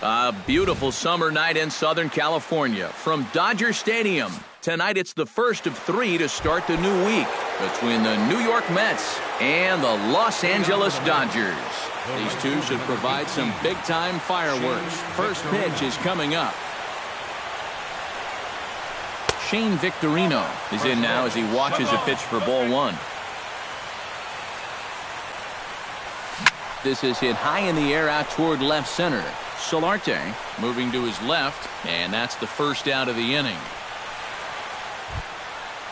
A beautiful summer night in Southern California from Dodger Stadium. Tonight it's the first of 3 to start the new week between the New York Mets and the Los Angeles Dodgers. These two should provide some big-time fireworks. First pitch is coming up. Shane Victorino is in now as he watches a pitch for ball 1. This is hit high in the air out toward left center. Solarte moving to his left, and that's the first out of the inning.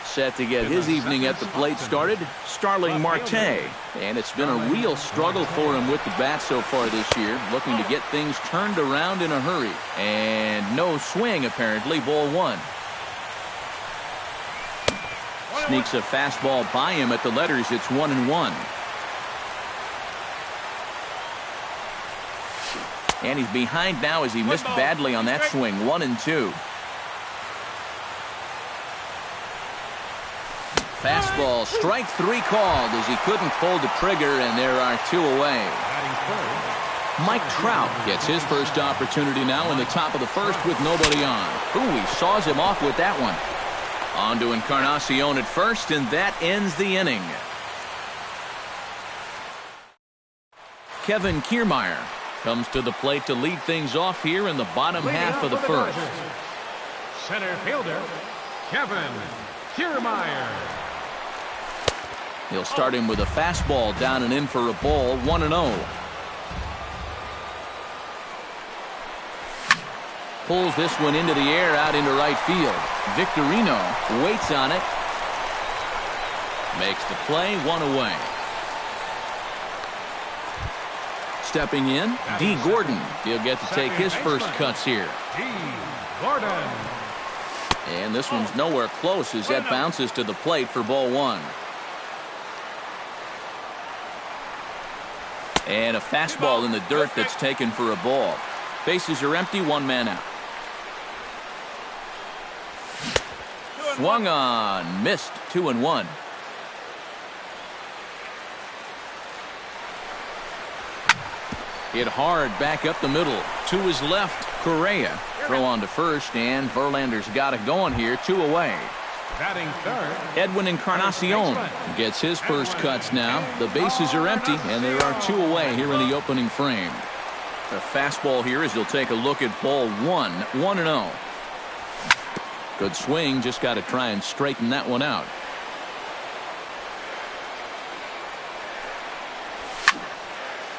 Set to get his evening at the plate started, Starling Marte. And it's been a real struggle for him with the bat so far this year, looking to get things turned around in a hurry. And no swing, apparently, ball 1. Sneaks a fastball by him at the letters. It's 1-1. And he's behind now as he missed badly on that swing. 1-2. Fastball, strike 3 called as he couldn't pull the trigger, and there are 2 away. Mike Trout gets his first opportunity now in the top of the first with nobody on. Ooh, he saws him off with that one. On to Encarnacion at first, and that ends the inning. Kevin Kiermaier comes to the plate to lead things off here in the bottom half of the first. Center fielder, Kevin Kiermaier. He'll start him with a fastball down and in for a ball. 1-0. Pulls this one into the air out into right field. Victorino waits on it. Makes the play. 1 away. Stepping in, D. Gordon. He'll get to take his first cuts here. D. Gordon. And this one's nowhere close as that bounces to the plate for ball 1. And a fastball in the dirt that's taken for a ball. Bases are empty, 1 man out. Swung on, missed. 2-1. Hit hard back up the middle. To his left, Correa. Throw on to first, and Verlander's got it going here. 2 away. Batting third, Edwin Encarnacion gets his first cuts now. The bases are empty, and there are 2 away here in the opening frame. The fastball here as he'll take a look at ball 1. 1-0. Good swing, just got to try and straighten that one out.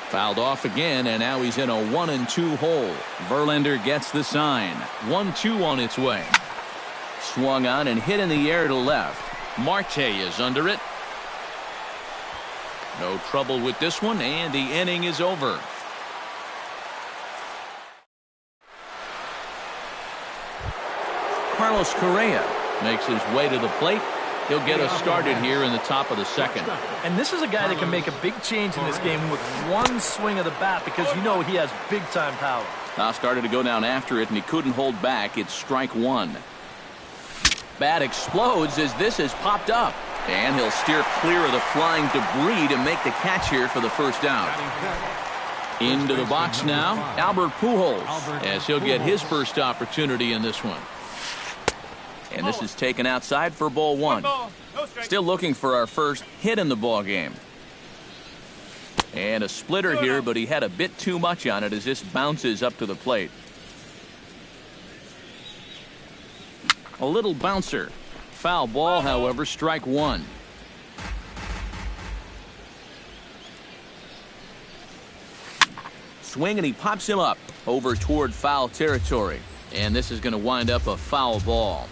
Fouled off again, and now he's in a 1-2 hole. Verlander gets the sign. 1-2 on its way. Swung on and hit in the air to left. Marte is under it. No trouble with this one, and the inning is over. Carlos Correa makes his way to the plate. He'll get us started here in the top of the second. And this is a guy that can make a big change in this game with one swing of the bat, because you know he has big-time power. Now started to go down after it, and he couldn't hold back. It's strike 1. Bat explodes as this has popped up. And he'll steer clear of the flying debris to make the catch here for the first out. Into the box now, Albert Pujols, as he'll get his first opportunity in this one. And this is taken outside for ball 1. Still looking for our first hit in the ball game. And a splitter here, but he had a bit too much on it as this bounces up to the plate. A little bouncer. Foul ball, however, strike 1. Swing, and he pops him up over toward foul territory. And this is going to wind up a foul ball.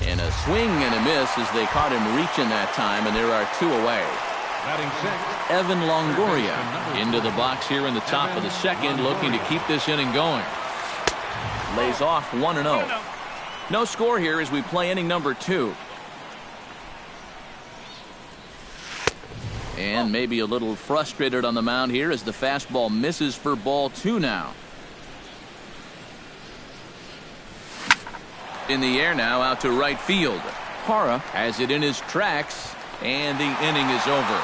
And a swing and a miss as they caught him reaching that time, and there are 2 away. Evan Longoria into the box here in the top of the second, looking to keep this inning going. Lays off 1-0. No score here as we play inning number 2. And maybe a little frustrated on the mound here as the fastball misses for ball 2 now. In the air now out to right field. Parra has it in his tracks, and the inning is over.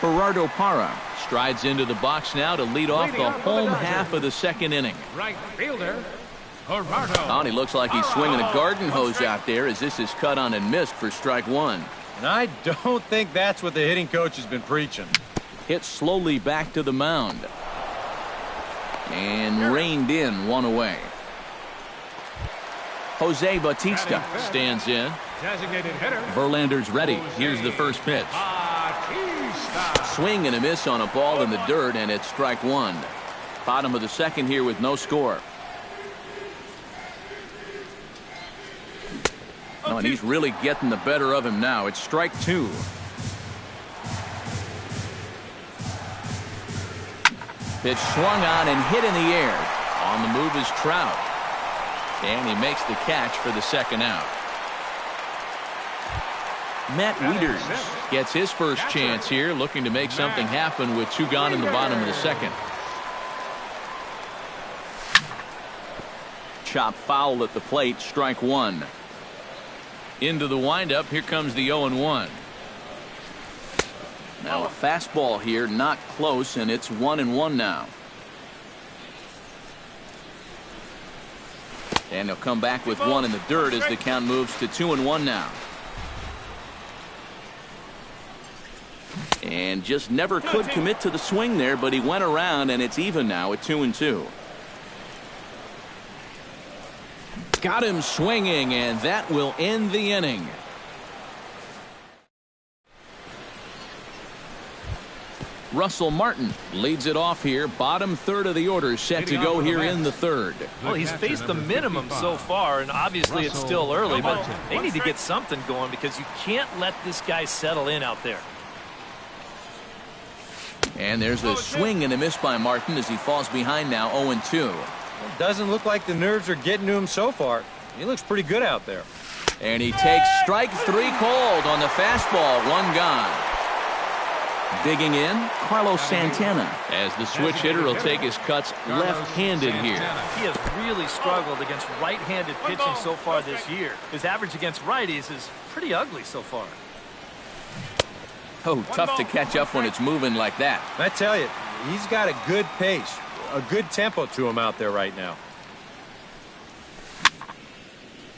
Gerardo Parra strides into the box now to lead off the home half of the second inning. Right fielder, Gerardo. And he looks like he's swinging a garden hose out there as this is cut on and missed for strike one. And I don't think that's what the hitting coach has been preaching. Hit slowly back to the mound. And reined in, one away. Jose Bautista stands in. Designated hitter. Verlander's ready. Here's the first pitch. Bautista. Swing and a miss on a ball in the dirt, and it's strike one. Bottom of the second here with no score. Oh, and he's really getting the better of him now. It's strike two. Pitch swung on and hit in the air. On the move is Trout. And he makes the catch for the second out. Matt Wieters gets his first chance here, looking to make something happen with two gone in the bottom of the second. Chop foul at the plate, strike one. Into the windup, here comes the 0-1. Now a fastball here, not close, and it's 1-1 now. And he'll come back with one in the dirt as the count moves to 2-1 now. And just never could commit to the swing there, but he went around, and it's even now at 2-2. Got him swinging, and that will end the inning. Russell Martin leads it off here. Bottom third of the order set to go here in the third. Well, he's faced the minimum so far, and obviously it's still early, but they need to get something going because you can't let this guy settle in out there. And there's a swing and a miss by Martin as he falls behind now 0-2. It doesn't look like the nerves are getting to him so far. He looks pretty good out there. And he takes strike three cold on the fastball. One gone. Digging in, Carlos Santana, as the switch hitter will take his cuts left-handed here. He has really struggled against right-handed pitching so far this year. His average against righties is pretty ugly so far. Oh, tough to catch up when it's moving like that. I tell you, he's got a good pace, a good tempo to him out there right now.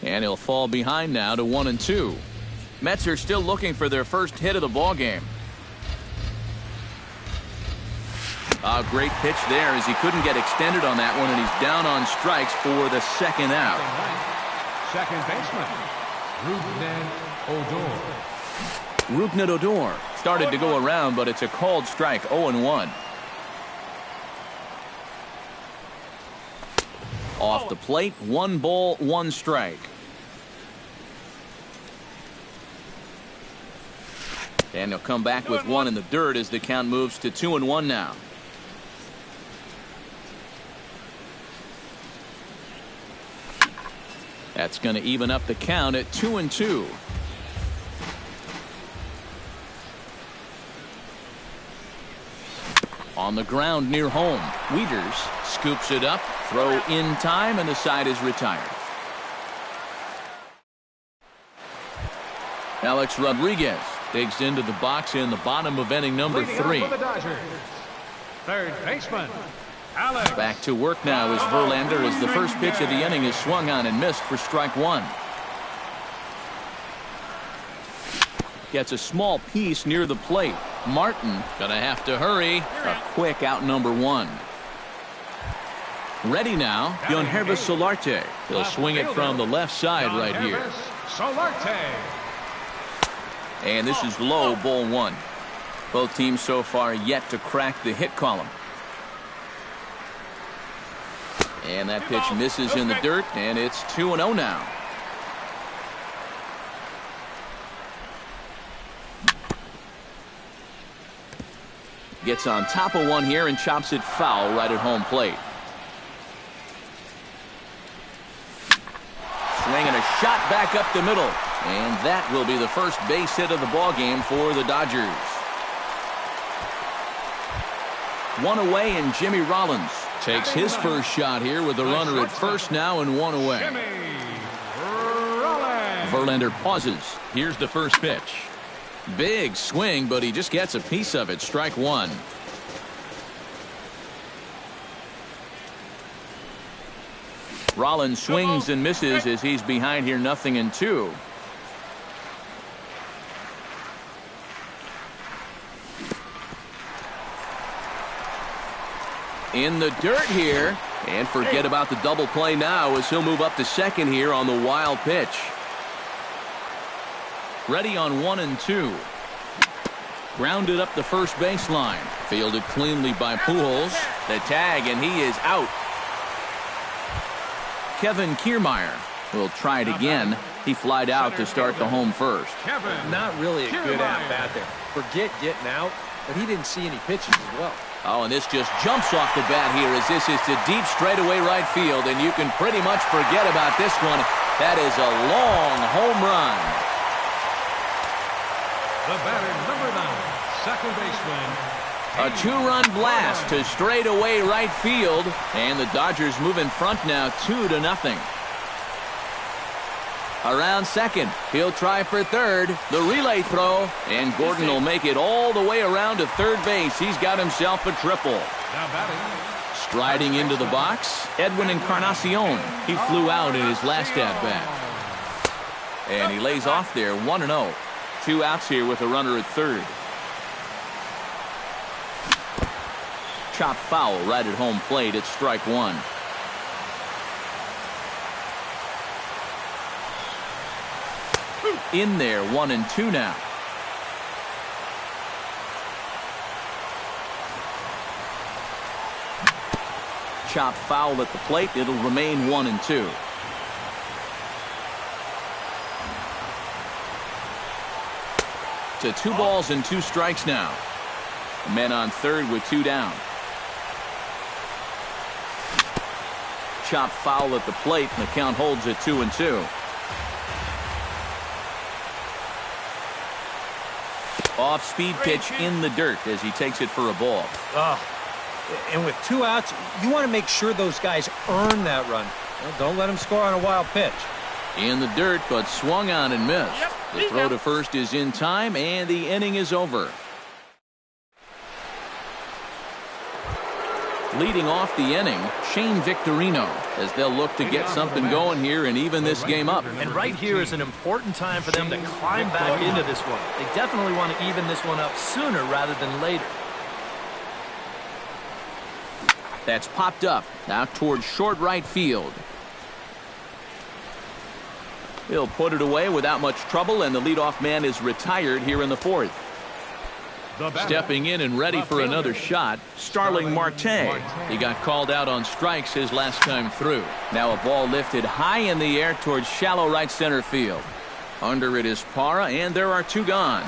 And he'll fall behind now to 1-2. Mets are still looking for their first hit of the ball game. A great pitch there as he couldn't get extended on that one, and he's down on strikes for the second out. Second baseman, Rougned Odor. Rougned Odor started to go around, but it's a called strike, 0-1. Off the plate, 1 ball, 1 strike. And he'll come back with one in the dirt as the count moves to 2-1 now. That's going to even up the count at 2-2. On the ground near home, Wieters scoops it up, throw in time, and the side is retired. Alex Rodriguez digs into the box in the bottom of inning number 3. For the Dodgers, third baseman, Alex. Back to work now is Verlander as the first pitch of the inning is swung on and missed for strike one. Gets a small piece near the plate. Martin gonna have to hurry. A quick out number 1. Ready now, Yangervis Solarte. He'll swing it from the left side right here. Solarte. And this is low, ball 1. Both teams so far yet to crack the hit column. And that pitch misses in the dirt, and it's 2-0 now. Gets on top of one here and chops it foul right at home plate. Swing and a shot back up the middle. And that will be the first base hit of the ball game for the Dodgers. One away, and Jimmy Rollins takes his first shot here with a runner at first now and one away. Jimmy Rollins. Verlander pauses. Here's the first pitch. Big swing, but he just gets a piece of it. Strike one. Rollins swings and misses as he's behind here 0-2. In the dirt here, and forget about the double play now as he'll move up to second here on the wild pitch. Ready on 1-2. Grounded up the first baseline. Fielded cleanly by Pujols. The tag, and he is out. Kevin Kiermaier will try it again. He flied out to start the home first. Not really a good at-bat there. Forget getting out, but he didn't see any pitches as well. Oh, and this just jumps off the bat here as this is to deep straightaway right field, and you can pretty much forget about this one. That is a long home run. The batter, number 9, second baseman. A two-run blast to straightaway right field, and the Dodgers move in front now 2-0. Around second, he'll try for third. The relay throw, and Gordon will make it all the way around to third base. He's got himself a triple. Now batting. Striding into the box, Edwin Encarnacion. He flew out in his last at-bat. And he lays off there 1-0. 2 outs here with a runner at third. Chop foul right at home plate. It's strike one. In there, 1-2 now. Chop foul at the plate. It'll remain 1-2. To 2 balls and 2 strikes now. Men on third with 2 down. Chop foul at the plate, and the count holds at 2-2. Off-speed pitch in the dirt as he takes it for a ball. And with 2 outs, you want to make sure those guys earn that run. Don't let them score on a wild pitch. In the dirt, but swung on and missed. The throw to first is in time, and the inning is over. Leading off the inning, Shane Victorino, as they'll look to get something going here and even this game up. And right here is an important time for them to climb back into this one. They definitely want to even this one up sooner rather than later. That's popped up, now towards short right field. He'll put it away without much trouble, and the leadoff man is retired here in the fourth. Stepping in and ready for another shot, Starling Marte. He got called out on strikes his last time through. Now a ball lifted high in the air towards shallow right center field. Under it is Parra, and there are 2 gone.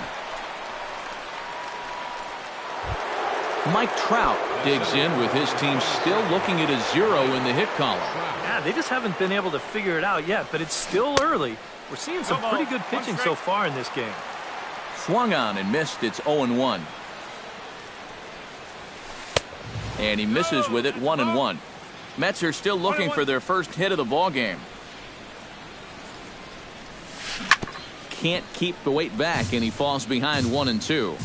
Mike Trout digs in with his team still looking at a 0 in the hit column. Yeah, they just haven't been able to figure it out yet, but it's still early. We're seeing some pretty good pitching so far in this game. Swung on and missed. It's 0-1. And he misses with it, 1-1. Mets are still looking for their first hit of the ball game. Can't keep the weight back, and he falls behind 1-2.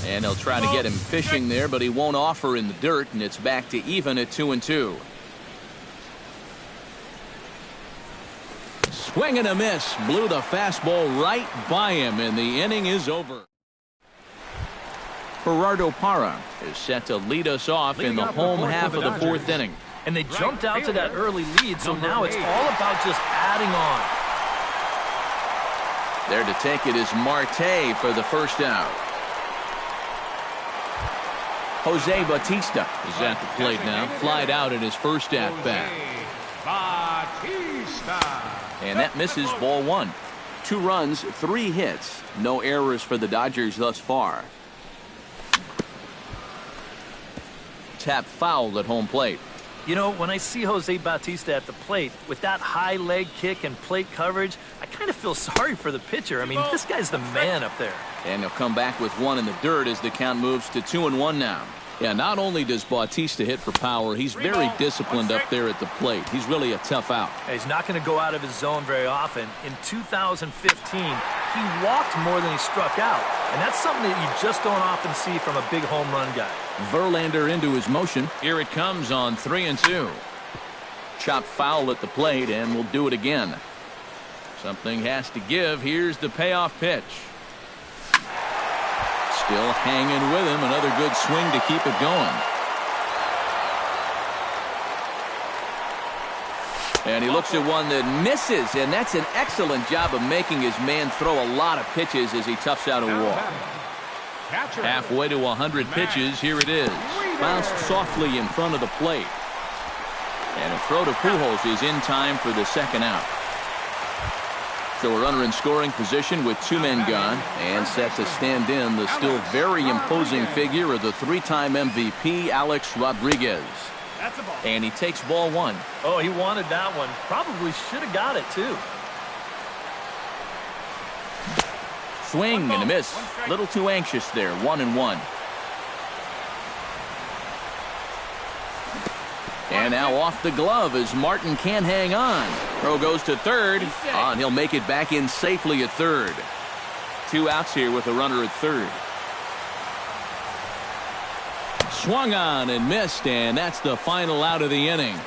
And they'll try to get him fishing there, but he won't offer in the dirt, and it's back to even at 2-2. Swing and a miss. Blew the fastball right by him, and the inning is over. Gerardo Parra is set to lead us off in the home half of the fourth inning. And they jumped out to that early lead, so now it's all about just adding on. There to take it is Marte for the first out. Jose Bautista is at the plate now. Flied out in his first at-bat. And that misses, ball 1. 2 runs, 3 hits. No errors for the Dodgers thus far. Tap foul at home plate. You know, when I see Jose Bautista at the plate, with that high leg kick and plate coverage, I kind of feel sorry for the pitcher. I mean, this guy's the man up there. And he'll come back with 1 in the dirt as the count moves to 2-1 now. Yeah, not only does Bautista hit for power, he's very disciplined up there at the plate. He's really a tough out. He's not going to go out of his zone very often. In 2015, he walked more than he struck out, and that's something that you just don't often see from a big home run guy. Verlander into his motion. Here it comes on 3-2. Chopped foul at the plate, and we'll do it again. Something has to give. Here's the payoff pitch. Still hanging with him. Another good swing to keep it going. And he looks at one that misses, and that's an excellent job of making his man throw a lot of pitches as he toughs out a walk. Halfway to 100 pitches, here it is. Bounced softly in front of the plate. And a throw to Pujols is in time for the second out. So a runner in scoring position with 2 men gone and set to stand in the still very imposing figure of the 3-time MVP, Alex Rodriguez. And he takes ball 1. Oh, he wanted that one. Probably should have got it, too. Swing and a miss. Little too anxious there. 1-1. And now off the glove as Martin can't hang on. Throw goes to third. And he'll make it back in safely at third. 2 outs here with a runner at third. Swung on and missed, and that's the final out of the inning.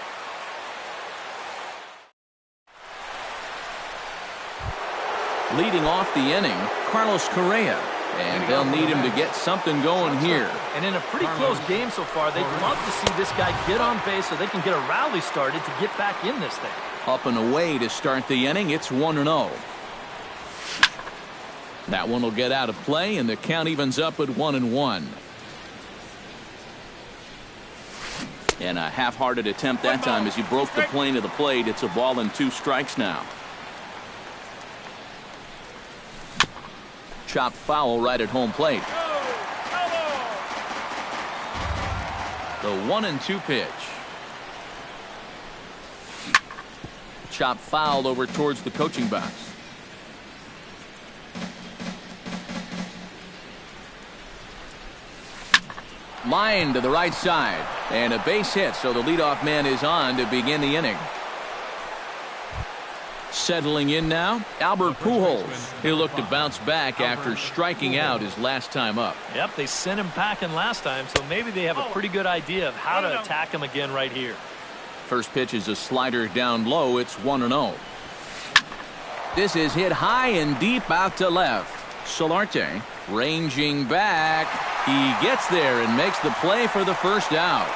Leading off the inning, Carlos Correa. And they'll need him to get something going here. And in a pretty close game so far, they'd love to see this guy get on base so they can get a rally started to get back in this thing. Up and away to start the inning. It's 1-0. That one will get out of play, and the count evens up at 1-1. And a half-hearted attempt that time as he broke the plane of the plate. It's a ball and 2 strikes now. Chopped foul right at home plate. The 1-2 pitch. Chopped foul over towards the coaching box. Line to the right side. And a base hit, so the leadoff man is on to begin the inning. Settling in now, Albert Pujols. He'll look to bounce back after striking out his last time up. Yep, they sent him packing last time, so maybe they have a pretty good idea of how to attack him again right here. First pitch is a slider down low. It's 1-0. This is hit high and deep out to left. Solarte ranging back. He gets there and makes the play for the first out.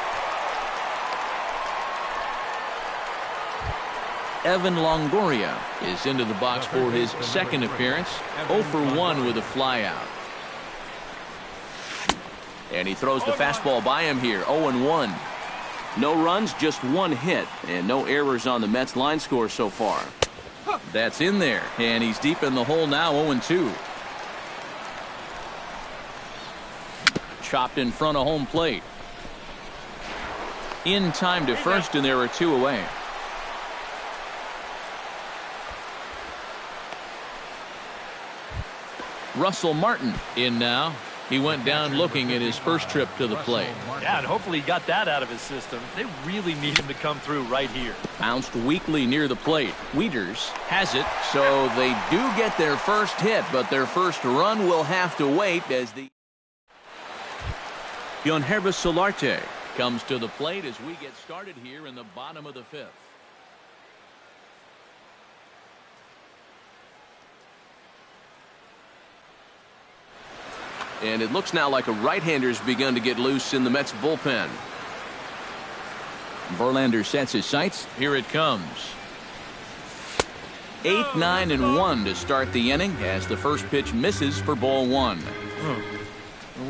Evan Longoria is into the box for his second appearance. 0 for 1 with a flyout. And he throws the fastball by him here. 0-1. No runs, just 1 hit, and no errors on the Mets line score so far. That's in there, and he's deep in the hole now. 0-2. Chopped in front of home plate. In time to first, and there are 2 away. Russell Martin in now. He went down looking at his first trip to the plate. Yeah, and hopefully he got that out of his system. They really need him to come through right here. Bounced weakly near the plate. Wieters has it, so they do get their first hit, but their first run will have to wait as the Yangervis Solarte comes to the plate as we get started here in the bottom of the 5th. And it looks now like a right-hander's begun to get loose in the Mets bullpen. Verlander sets his sights. Here it comes. 8, 9, and 1 to start the inning as the first pitch misses for ball 1.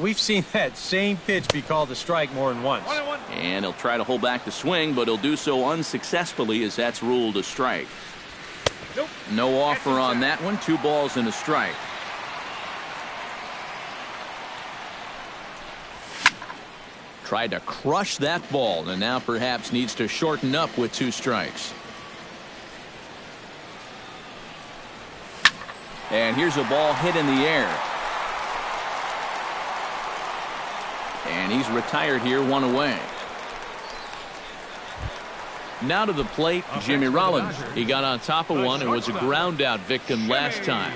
We've seen that same pitch be called a strike more than once. And he'll try to hold back the swing, but he'll do so unsuccessfully as that's ruled a strike. No offer on that one. 2 balls and a strike. Tried to crush that ball, and now perhaps needs to shorten up with 2 strikes. And here's a ball hit in the air. And he's retired here, 1 away. Now to the plate, Jimmy Rollins. He got on top of one and was a ground out victim last time.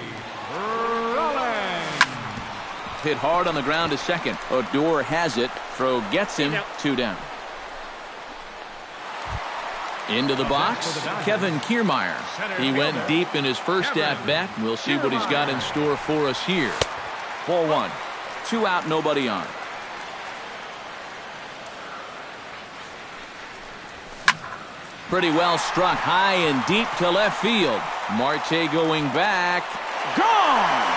Hit hard on the ground to second. Odor has it. Throw gets him. 2 down. Into the box, Kevin Kiermaier. He went deep in his first at-bat. We'll see what he's got in store for us here. Ball 1. 2 out, nobody on. Pretty well struck high and deep to left field. Marte going back. Gone!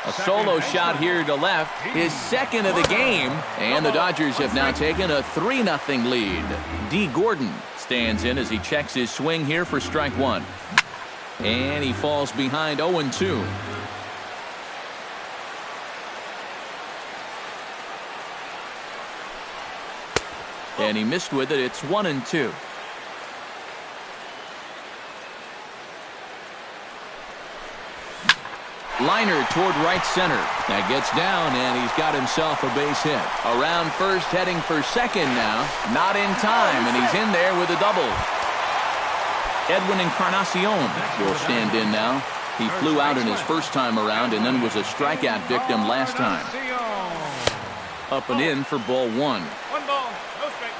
A solo shot here to left, his second of the game, and the Dodgers have now taken a 3-0 lead. D. Gordon stands in as he checks his swing here for strike 1. And he falls behind 0-2. And he missed with it. It's 1-2. Liner toward right center. That gets down, and he's got himself a base hit. Around first, heading for second now. Not in time, and he's in there with a double. Edwin Encarnacion will stand in now. He flew out in his first time around and then was a strikeout victim last time. Up and in for ball 1. 1 ball, no strike.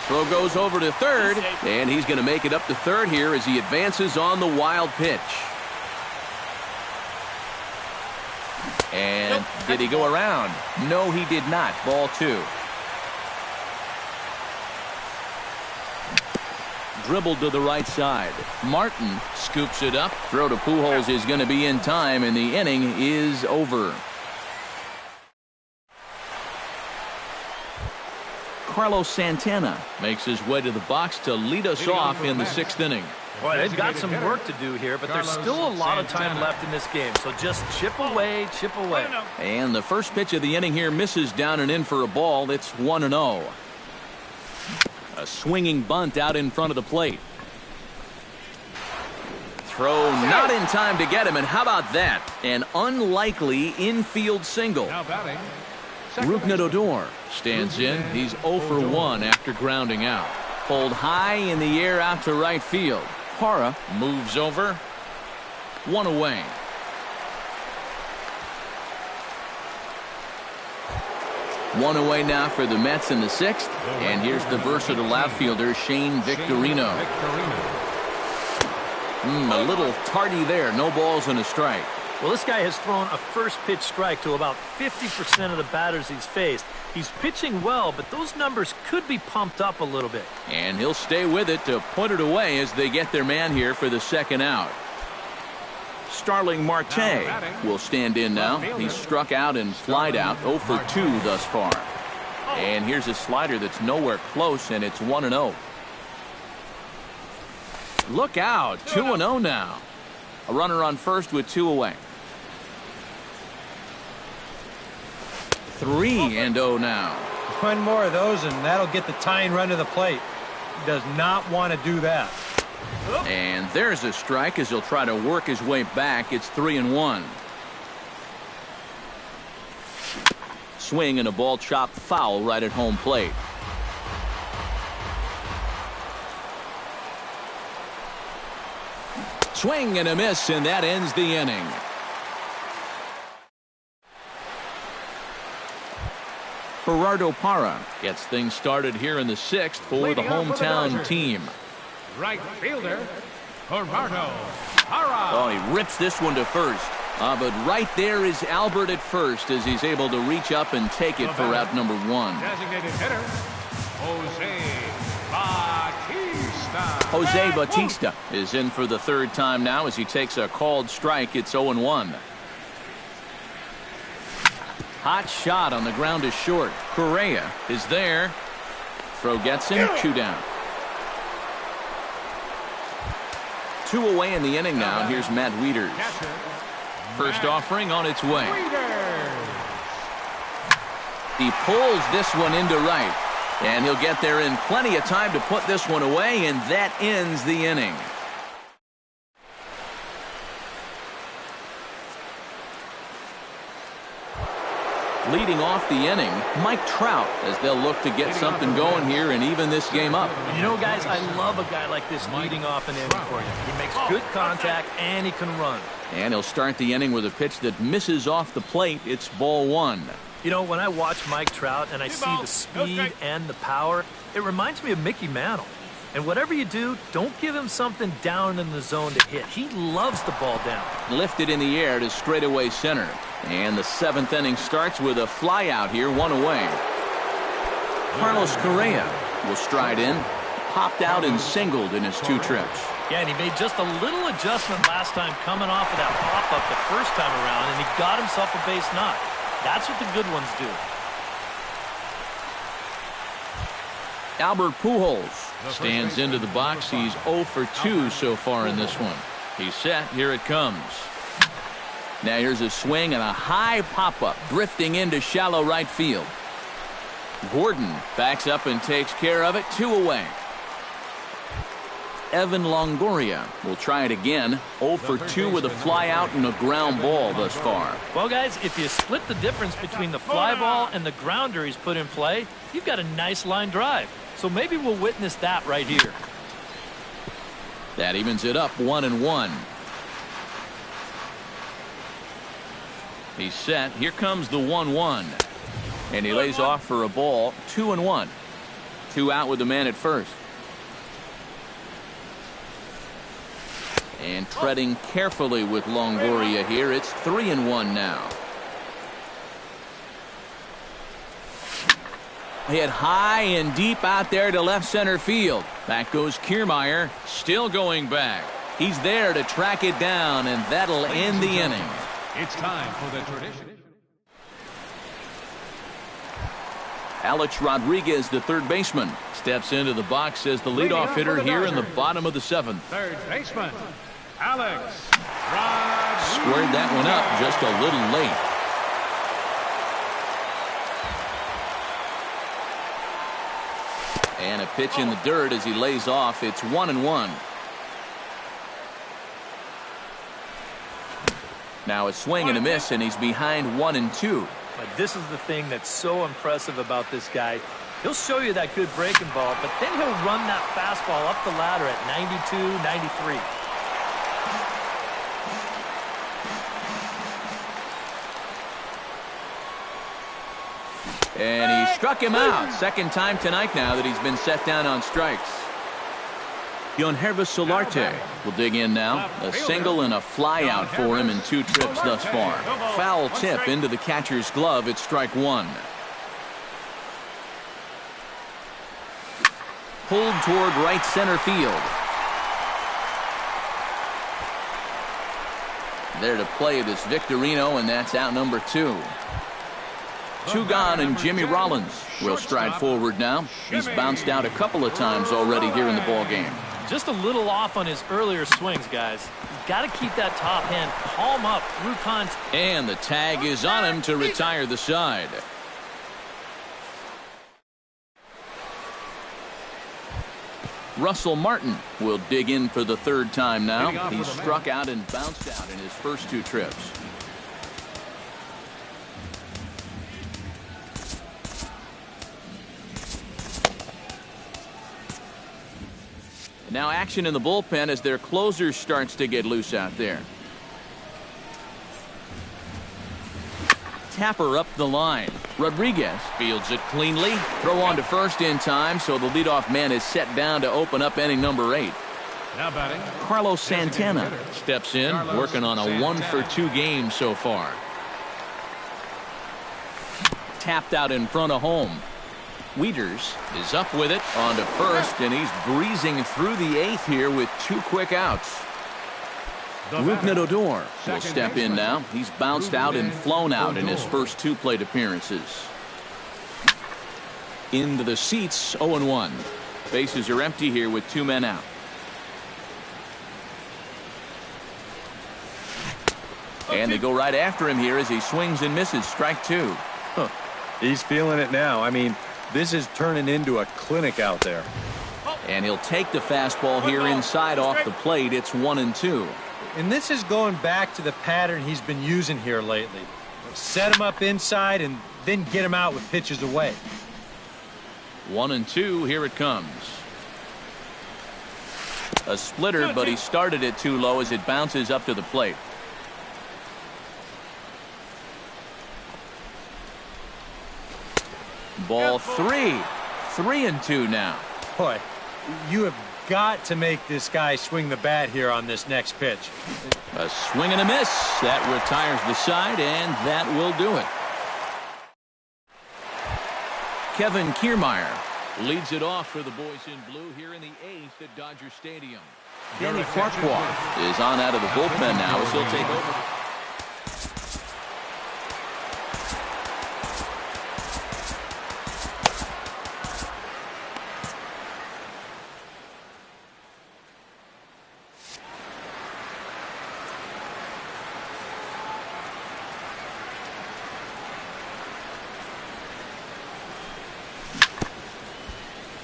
Throw goes over to third, and he's going to make it up to third here as he advances on the wild pitch. And did he go around? No, he did not. Ball 2. Dribbled to the right side. Martin scoops it up. Throw to Pujols is going to be in time, and the inning is over. Carlos Santana makes his way to the box to lead us off in the 6th inning. Boy, they've got some work to do here, but there's still a lot of time left in this game. So just chip away, chip away. And the first pitch of the inning here misses down and in for a ball. It's 1-0. A swinging bunt out in front of the plate. Throw not in time to get him, and how about that? An unlikely infield single. Now batting. Rougned Odor stands in. He's 0 for 1 after grounding out. Pulled high in the air out to right field. Parra moves over. 1 away. One away now for the Mets in the 6th. And here's the versatile outfielder, Shane Victorino. A little tardy there. No balls and a strike. Well, this guy has thrown a first pitch strike to about 50% of the batters he's faced. He's pitching well, but those numbers could be pumped up a little bit. And he'll stay with it to put it away as they get their man here for the 2nd out. Starling Marte will stand in now. He's struck out and flied out 0 for 2 thus far. And here's a slider that's nowhere close, and it's 1-0. Look out, 2-0 now. A runner on first with 2 away. 3-0 now. One more of those, and that'll get the tying run to the plate. He does not want to do that. And there's a strike as he'll try to work his way back. It's 3-1. Swing and a ball chopped foul right at home plate. Swing and a miss, and that ends the inning. Gerardo Parra gets things started here in the 6th for the hometown team. Right fielder, Gerardo Parra. Oh, he rips this one to first. But right there is Albert at first as he's able to reach up and take it for out number 1. Designated hitter, Jose Bautista. Jose Bautista is in for the 3rd time now as he takes a called strike. It's 0-1. Hot shot on the ground is short. Correa is there. Throw gets him. 2 down. 2 away in the inning now. Here's Matt Wieters. First offering on its way. He pulls this one into right. And he'll get there in plenty of time to put this one away, and that ends the inning. Leading off the inning, Mike Trout, as they'll look to get something going here and even this game up. You know, guys, I love a guy like this leading off an inning for you. He makes good contact, and he can run. And he'll start the inning with a pitch that misses off the plate. It's ball one. You know, when I watch Mike Trout and I see the speed and the power, it reminds me of Mickey Mantle. And whatever you do, don't give him something down in the zone to hit. He loves the ball down. Lifted in the air to straightaway center. And the seventh inning starts with a fly out here, one away. Carlos Correa will stride in. Popped out and singled in his two trips. Yeah, and he made just a little adjustment last time coming off of that pop-up the first time around, and he got himself a base knock. That's what the good ones do. Albert Pujols stands into the box. He's 0 for 2 so far in this one. He's set. Here it comes. Now here's a swing and a high pop-up drifting into shallow right field. Gordon backs up and takes care of it. 2 away. Evan Longoria will try it again. 0 for 2 with a fly out and a ground ball thus far. Well, guys, if you split the difference between the fly ball and the grounder he's put in play, you've got a nice line drive. So maybe we'll witness that right here. That evens it up 1-1. He's set. Here comes the 1-1. And he lays off for a ball. 2-1. 2 out with the man at first. And treading carefully with Longoria here. It's 3-1 now. Hit high and deep out there to left center field. Back goes Kiermaier. Still going back. He's there to track it down, and that'll end the inning. It's time for the tradition. Alex Rodriguez, the third baseman, steps into the box as the leadoff hitter here in the bottom of the seventh. Third baseman, Alex Rodriguez. Squared that one up just a little late. And a pitch in the dirt as he lays off. It's 1-1. Now a swing and a miss, and he's behind 1-2. But this is the thing that's so impressive about this guy. He'll show you that good breaking ball, but then he'll run that fastball up the ladder at 92, 93. And he struck him out. Second time tonight now that he's been set down on strikes. Yangervis Solarte will dig in now. A single and a fly out for him in 2 trips thus far. Foul tip into the catcher's glove. It's strike 1. Pulled toward right center field. There to play it is Victorino, and that's out number 2. 2 gone, and Jimmy Rollins will stride forward now. He's bounced out a couple of times already here in the ball game. Just a little off on his earlier swings, guys. You've got to keep that top hand palm up through contact. And the tag is on him to retire the side. Russell Martin will dig in for the 3rd time now. He's struck out and bounced out in his first 2 trips. Now action in the bullpen as their closer starts to get loose out there. Tapper up the line. Rodriguez fields it cleanly. Throw on to first in time, so the leadoff man is set down to open up inning number 8. Now batting, Carlos Santana steps in, working on a 1 for 2 game so far. Tapped out in front of home. Wieters is up with it on to first, and he's breezing through the 8th here with 2 quick outs. Rougned Odor will step in now. He's bounced out and flown out in his first 2 plate appearances. Into the seats, 0-1. Bases are empty here with 2 men out. And they go right after him here as he swings and misses. Strike 2. He's feeling it now. I mean, This is turning into a clinic out there. And he'll take the fastball here inside off the plate. It's 1-2. And this is going back to the pattern he's been using here lately. Set him up inside and then get him out with pitches away. 1-2, here it comes. A splitter, but he started it too low as it bounces up to the plate. Ball 3. 3-2 now. Boy, you have got to make this guy swing the bat here on this next pitch. A swing and a miss. That retires the side, and that will do it. Kevin Kiermaier leads it off for the boys in blue here in the 8th at Dodger Stadium. Danny Farquhar is on out of the bullpen now as he'll take over.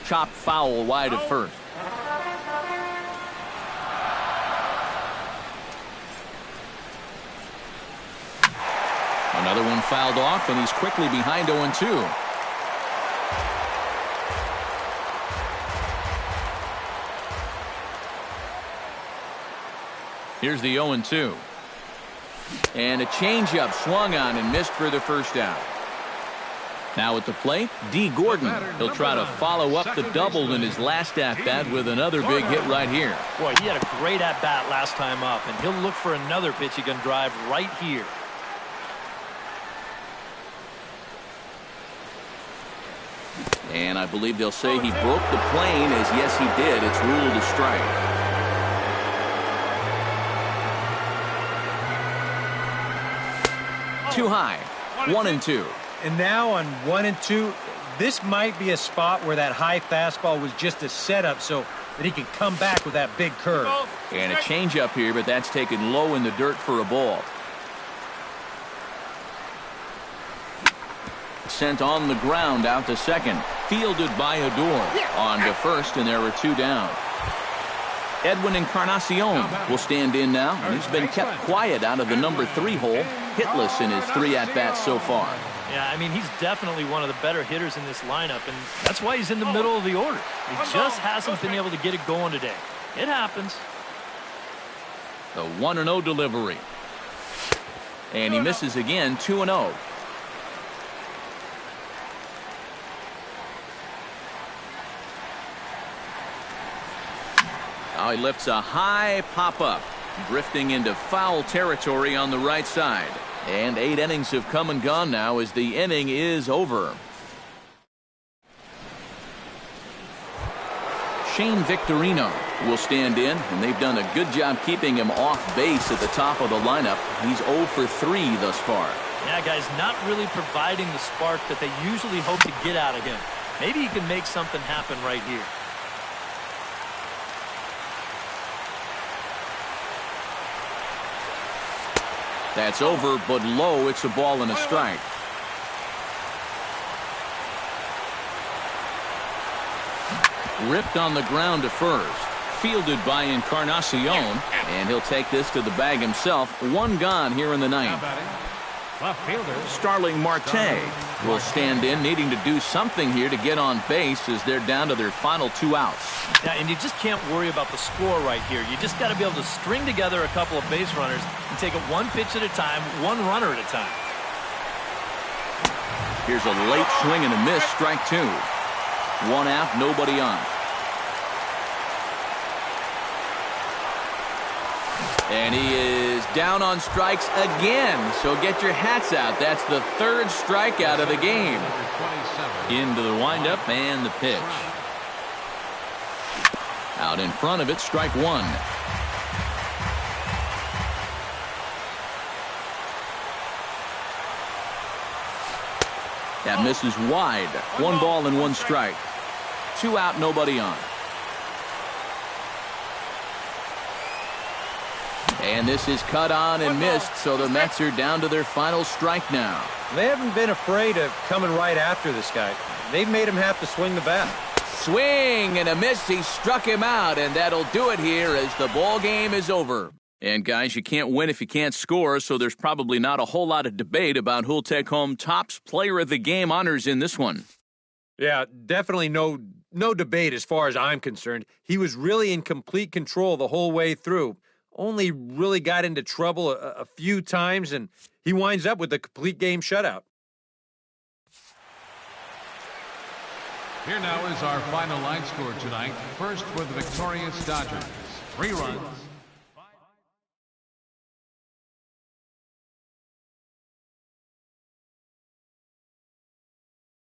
Chop foul wide of first. Another one fouled off, and he's quickly behind 0-2. Here's the 0-2. And a changeup swung on and missed for the first out. Now at the plate, D. Gordon. He'll try to follow up the double in his last at-bat with another big hit right here. Boy, he had a great at-bat last time up, and he'll look for another pitch he can drive right here. And I believe they'll say he broke the plane, as yes he did. It's ruled a strike. Too high. 1-2. And now on 1-2, this might be a spot where that high fastball was just a setup so that he can come back with that big curve. And a changeup here, but that's taken low in the dirt for a ball. Sent on the ground out to second. Fielded by Odor. On to first, and there are 2 down. Edwin Encarnacion will stand in now, and he's been kept quiet out of the number 3 hole. Hitless in his 3 at-bats so far. Yeah, I mean, he's definitely one of the better hitters in this lineup, and that's why he's in the middle of the order. He just hasn't been able to get it going today. It happens. The 1-0 delivery. And he misses again, 2-0. Now he lifts a high pop-up, drifting into foul territory on the right side. And 8 innings have come and gone now as the inning is over. Shane Victorino will stand in, and they've done a good job keeping him off base at the top of the lineup. He's 0 for 3 thus far. Yeah, guys, not really providing the spark that they usually hope to get out of him. Maybe he can make something happen right here. That's over, but low. It's a ball and a strike. Ripped on the ground to first. Fielded by Encarnacion. And he'll take this to the bag himself. 1 gone here in the 9th. Left fielder Starling Marte will stand in, needing to do something here to get on base as they're down to their final 2 outs. Yeah, and you just can't worry about the score right here. You just got to be able to string together a couple of base runners and take it 1 pitch at a time, 1 runner at a time. Here's a late swing and a miss, strike 2. 1 out, nobody on. And he is down on strikes again, so get your hats out. That's the 3rd strikeout of the game. Into the windup and the pitch. Out in front of it, strike 1. That misses wide. 1 ball and 1 strike. 2 out, nobody on. And this is cut on and missed, so the Mets are down to their final strike now. They haven't been afraid of coming right after this guy. they've made him have to swing the bat. Swing and a miss. He struck him out, and that'll do it here as the ball game is over. And guys, you can't win if you can't score, so there's probably not a whole lot of debate about who'll take home Topps Player of the Game honors in this one. Yeah, definitely no debate as far as I'm concerned. He was really in complete control the whole way through. Only really got into trouble a few times, and he winds up with a complete game shutout. Here now is our final line score tonight. First for the victorious Dodgers, 3 runs,